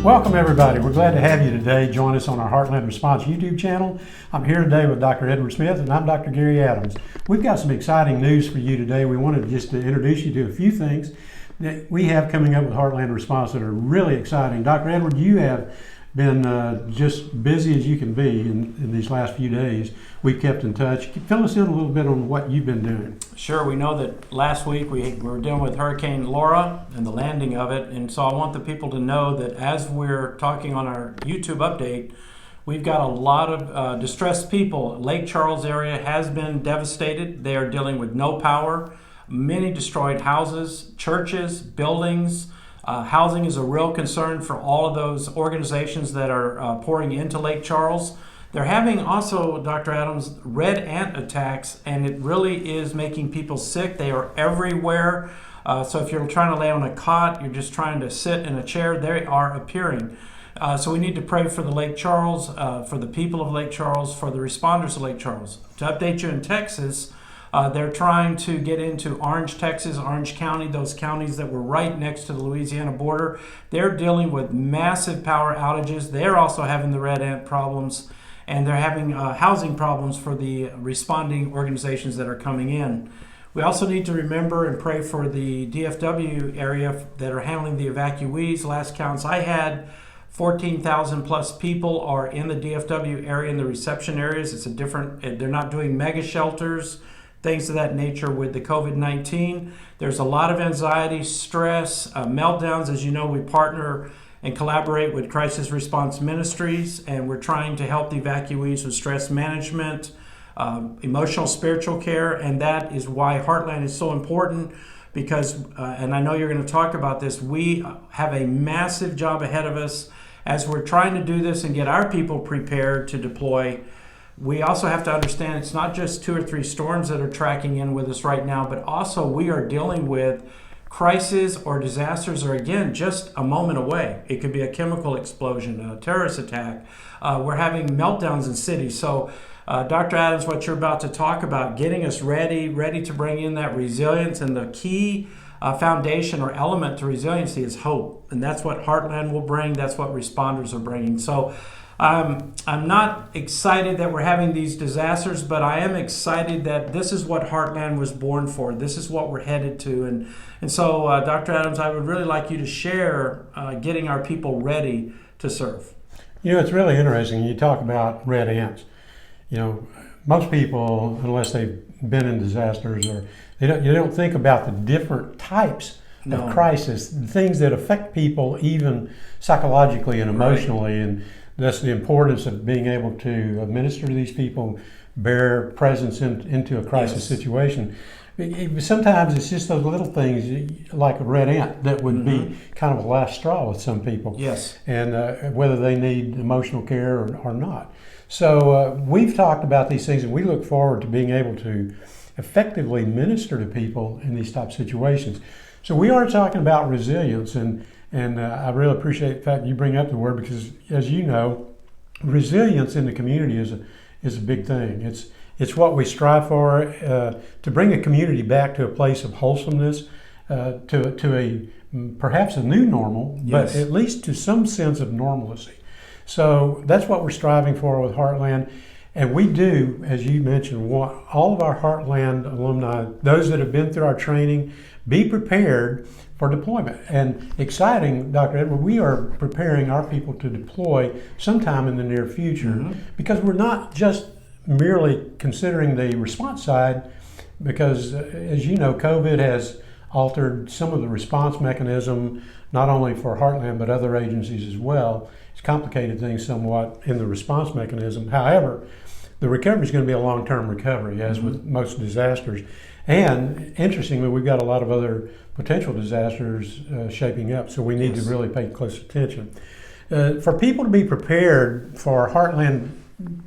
Welcome everybody. We're glad to have you today. Join us on our Heartland Response YouTube channel. I'm here today with Dr. Edward Smith and I'm Dr. Gary Adams. We've got some exciting news for you today. We wanted just to introduce you to a few things that we have coming up with Heartland Response that are really exciting. Dr. Edward, you have been just busy as you can be in these last few days. We've kept in touch. Fill us in a little bit on what you've been doing. Sure. We know that last week we were dealing with Hurricane Laura and the landing of it, and so I want the people to know that as we're talking on our YouTube update, we've got a lot of distressed people. Lake Charles area has been devastated. They are dealing with no power, many destroyed houses, churches, buildings. Housing is a real concern for all of those organizations that are pouring into Lake Charles. They're having also, Dr. Adams, red ant attacks, and it really is making people sick. They are everywhere. So if you're trying to lay on a cot, you're just trying to sit in a chair, they are appearing. So we need to pray for the Lake Charles, for the people of Lake Charles, for the responders of Lake Charles. To update you in Texas, they're trying to get into Orange, Texas, Orange County, those counties that were right next to the Louisiana border. They're dealing with massive power outages. They're also having the red ant problems, and they're having housing problems for the responding organizations that are coming in. We also need to remember and pray for the DFW area that are handling the evacuees. Last counts I had, 14,000 plus people are in the DFW area in the reception areas. It's a different, they're not doing mega shelters, things of that nature with the COVID-19. There's a lot of anxiety, stress, meltdowns. As you know, we partner and collaborate with Crisis Response Ministries, and we're trying to help the evacuees with stress management, emotional, spiritual care, and that is why Heartland is so important because, and I know you're going to talk about this, we have a massive job ahead of us as we're trying to do this and get our people prepared to deploy. We also have to understand it's not just 2 or 3 storms that are tracking in with us right now, but also we are dealing with crises or disasters are, again, just a moment away. It could be a chemical explosion, a terrorist attack. We're having meltdowns in cities. So, Dr. Adams, what you're about to talk about, getting us ready to bring in that resilience, and the key foundation or element to resiliency is hope. And that's what Heartland will bring. That's what responders are bringing. So, I'm not excited that we're having these disasters, but I am excited that this is what Heartland was born for. This is what we're headed to. And so, Dr. Adams, I would really like you to share getting our people ready to serve. You know, it's really interesting. You talk about red ants. You know, most people, unless they've been in disasters, or you don't think about the different types of crisis, things that affect people even psychologically and emotionally. Right. And that's the importance of being able to minister to these people, bear presence into a crisis situation. Sometimes it's just those little things like a red ant that would be kind of a last straw with some people. Yes. And whether they need emotional care or not. So we've talked about these things, and we look forward to being able to effectively minister to people in these type of situations. So we are talking about resilience, and I really appreciate the fact you bring up the word because, as you know, resilience in the community is a big thing. It's what we strive for to bring a community back to a place of wholesomeness, to a perhaps a new normal, but at least to some sense of normalcy. So that's what we're striving for with Heartland. And we do, as you mentioned, want all of our Heartland alumni, those that have been through our training, be prepared for deployment. And exciting, Dr. Edward, we are preparing our people to deploy sometime in the near future because we're not just merely considering the response side because, as you know, COVID has altered some of the response mechanism, not only for Heartland but other agencies as well. It's complicated things somewhat in the response mechanism. However, the recovery is going to be a long-term recovery, as with most disasters. And interestingly, we've got a lot of other potential disasters shaping up, so we need to really pay close attention. For people to be prepared for Heartland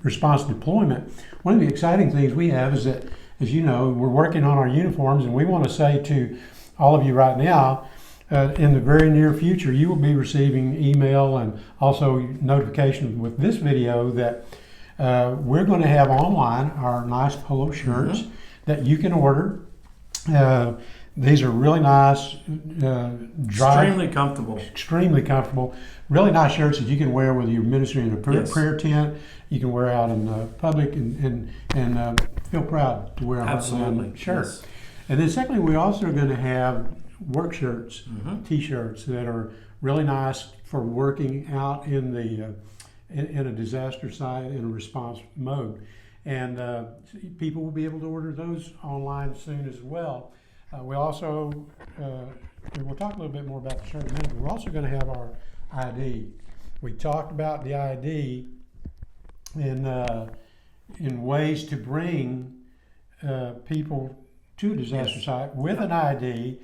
response deployment, one of the exciting things we have is that, as you know, we're working on our uniforms, and we want to say to all of you right now, in the very near future, you will be receiving email and also notification with this video that we're going to have online our nice polo shirts that you can order. These are really nice, dry, Extremely comfortable. really nice shirts that you can wear whether you're ministering in a Yes. prayer tent. You can wear out in public and feel proud to wear a Absolutely. Heartland shirt. Yes. And then secondly, we're also going to have work shirts, Mm-hmm. T-shirts that are really nice for working out in the in a disaster site in a response mode. And people will be able to order those online soon as well. We also, we'll talk a little bit more about the shirt in a minute, but we're also going to have our ID. We talked about the ID in ways to bring people to a disaster Yes. site with an ID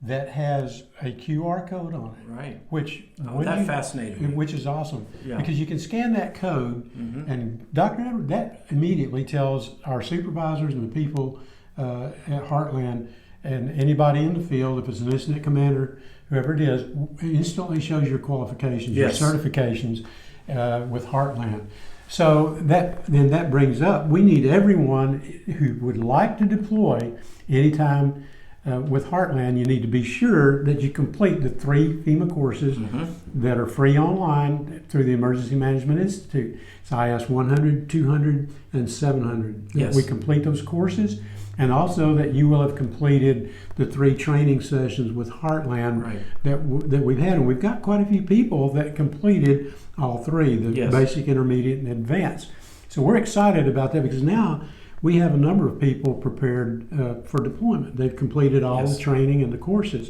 that has a QR code on it. Right. Which That fascinated me. which is awesome, Yeah. because you can scan that code, Mhm. and Dr. Edward, that immediately tells our supervisors and the people at Heartland and anybody in the field, if it's an incident commander, whoever it is, instantly shows your qualifications, Yes. your certifications with Heartland. So that brings up, we need everyone who would like to deploy anytime with Heartland. You need to be sure that you complete the 3 FEMA courses that are free online through the Emergency Management Institute. It's IS 100, 200, and 700. That Yes. we complete those courses, and also that you will have completed the 3 training sessions with Heartland Right. that we've had. And we've got quite a few people that completed all 3, the Yes. basic, intermediate, and advanced. So we're excited about that because now we have a number of people prepared for deployment. They've completed all Yes. the training and the courses.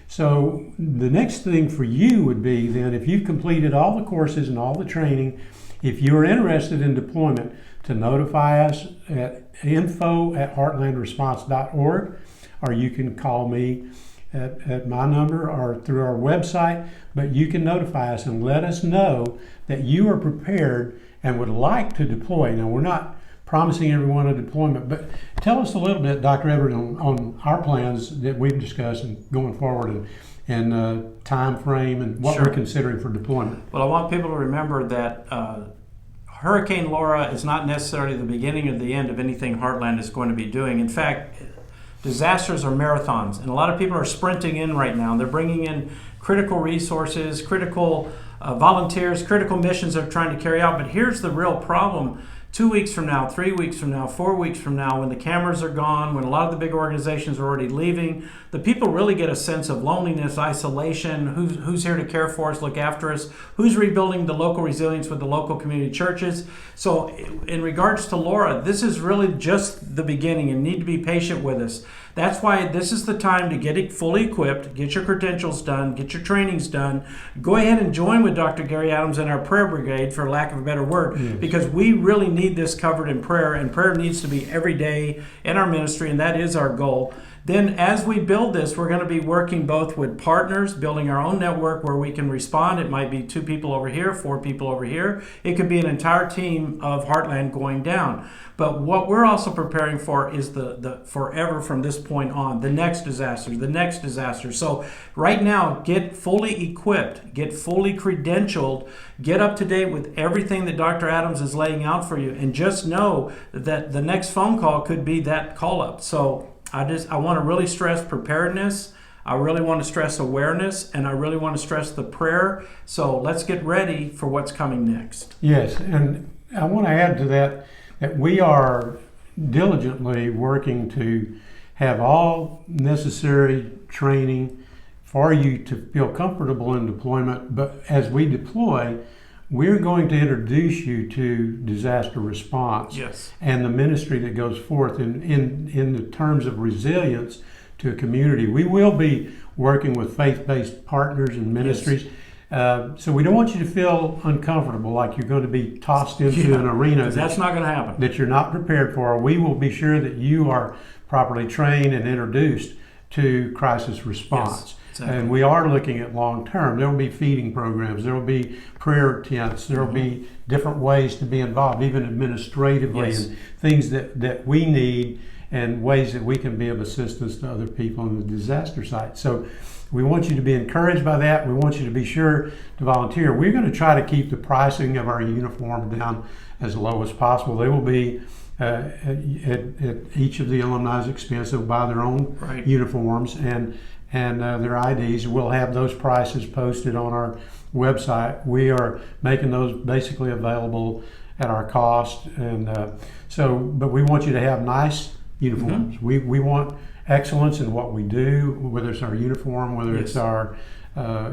So the next thing for you would be then, if you've completed all the courses and all the training, if you're interested in deployment, to notify us at info@heartlandresponse.org, or you can call me at my number or through our website, but you can notify us and let us know that you are prepared and would like to deploy. Now, we're not promising everyone a deployment, but tell us a little bit, Dr. Everett, on our plans that we've discussed and going forward, and time frame and what Sure. we're considering for deployment. Well, I want people to remember that Hurricane Laura is not necessarily the beginning or the end of anything Heartland is going to be doing. In fact, disasters are marathons, and a lot of people are sprinting in right now. They're bringing in critical resources, critical volunteers, critical missions they're trying to carry out. But here's the real problem. 2 weeks from now, 3 weeks from now, 4 weeks from now, when the cameras are gone, when a lot of the big organizations are already leaving, the people really get a sense of loneliness, isolation, who's here to care for us, look after us, who's rebuilding the local resilience with the local community churches. So in regards to Laura, this is really just the beginning. You need to be patient with us. That's why this is the time to get it fully equipped, get your credentials done, get your trainings done. Go ahead and join with Dr. Gary Adams and our prayer brigade, for lack of a better word, Yes. because we really need this covered in prayer, and prayer needs to be every day in our ministry, and that is our goal. Then as we build this, we're going to be working both with partners, building our own network where we can respond. It might be 2 people over here, 4 people over here. It could be an entire team of Heartland going down. But what we're also preparing for is the forever from this point on, the next disaster, the next disaster. So right now, get fully equipped, get fully credentialed, get up to date with everything that Dr. Adams is laying out for you, and just know that the next phone call could be that call up. So I want to really stress preparedness. I really want to stress awareness, and I really want to stress the prayer. So let's get ready for what's coming next. Yes, and I want to add to that we are diligently working to have all necessary training for you to feel comfortable in deployment. But as we deploy, we're going to introduce you to disaster response Yes. and the ministry that goes forth in the terms of resilience to a community. We will be working with faith-based partners and ministries. So we don't want you to feel uncomfortable, like you're going to be tossed into an arena That's not going to happen. that you're not prepared for. We will be sure that you are properly trained and introduced to crisis response. Yes, exactly. And we are looking at long term. There will be feeding programs. There will be prayer tents. There will be different ways to be involved, even administratively, Yes. and things that we need, and ways that we can be of assistance to other people on the disaster site. So we want you to be encouraged by that. We want you to be sure to volunteer. We're going to try to keep the pricing of our uniform down as low as possible. They will be at each of the alumni's expense. They'll buy their own Right. uniforms and their IDs. We'll have those prices posted on our website. We are making those basically available at our cost, and but we want you to have nice uniforms. We want excellence in what we do, whether it's our uniform, whether it's our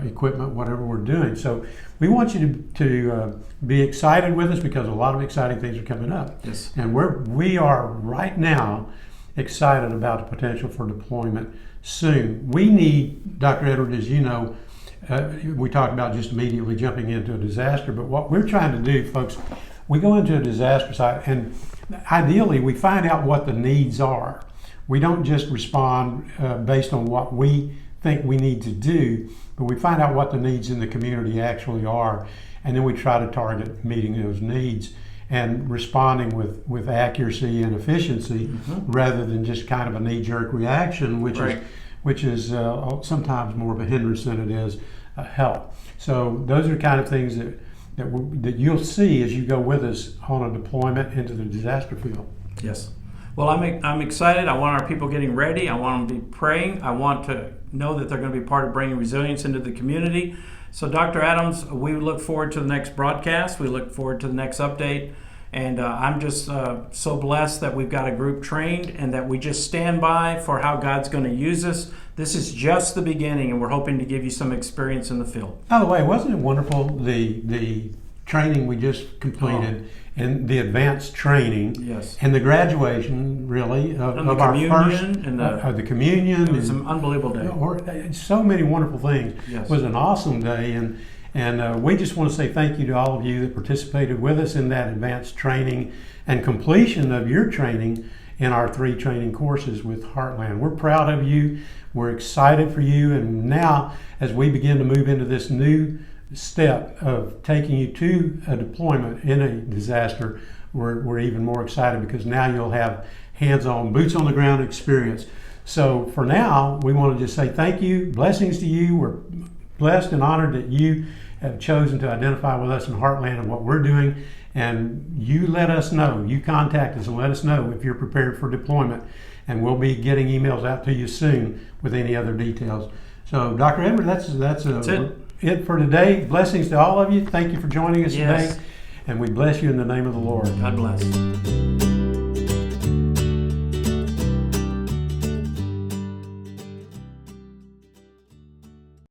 equipment, whatever we're doing. So we want you to be excited with us, because a lot of exciting things are coming up. Yes. And we are right now excited about the potential for deployment soon. We need, Dr. Edward, as you know, we talked about just immediately jumping into a disaster, but what we're trying to do, folks, we go into a disaster site and ideally we find out what the needs are. We don't just respond based on what we think we need to do, but we find out what the needs in the community actually are, and then we try to target meeting those needs and responding with accuracy and efficiency, rather than just kind of a knee-jerk reaction, which is sometimes more of a hindrance than it is a help. So those are the kind of things that you'll see as you go with us on a deployment into the disaster field. Yes. Well, I'm excited. I want our people getting ready. I want them to be praying. I want to know that they're going to be part of bringing resilience into the community. So, Dr. Adams, we look forward to the next broadcast. We look forward to the next update. And I'm just so blessed that we've got a group trained and that we just stand by for how God's going to use us. This is just the beginning, and we're hoping to give you some experience in the field. By the way, wasn't it wonderful, the training we just completed, and the advanced training, Yes. and the graduation, really, of And the our first, communion the communion. It was an unbelievable day. So many wonderful things. Yes. It was an awesome day, and we just want to say thank you to all of you that participated with us in that advanced training and completion of your training in our 3 training courses with Heartland. We're proud of you. We're excited for you. And now, as we begin to move into this new step of taking you to a deployment in a disaster, we're even more excited, because now you'll have hands-on, boots on the ground experience. So for now, we want to just say thank you, blessings to you. We're blessed and honored that you have chosen to identify with us in Heartland and what we're doing. And you let us know, you contact us and let us know if you're prepared for deployment. And we'll be getting emails out to you soon with any other details. So Dr. Edward, that's it for today. Blessings to all of you. Thank you for joining us Yes. today. And we bless you in the name of the Lord. God bless.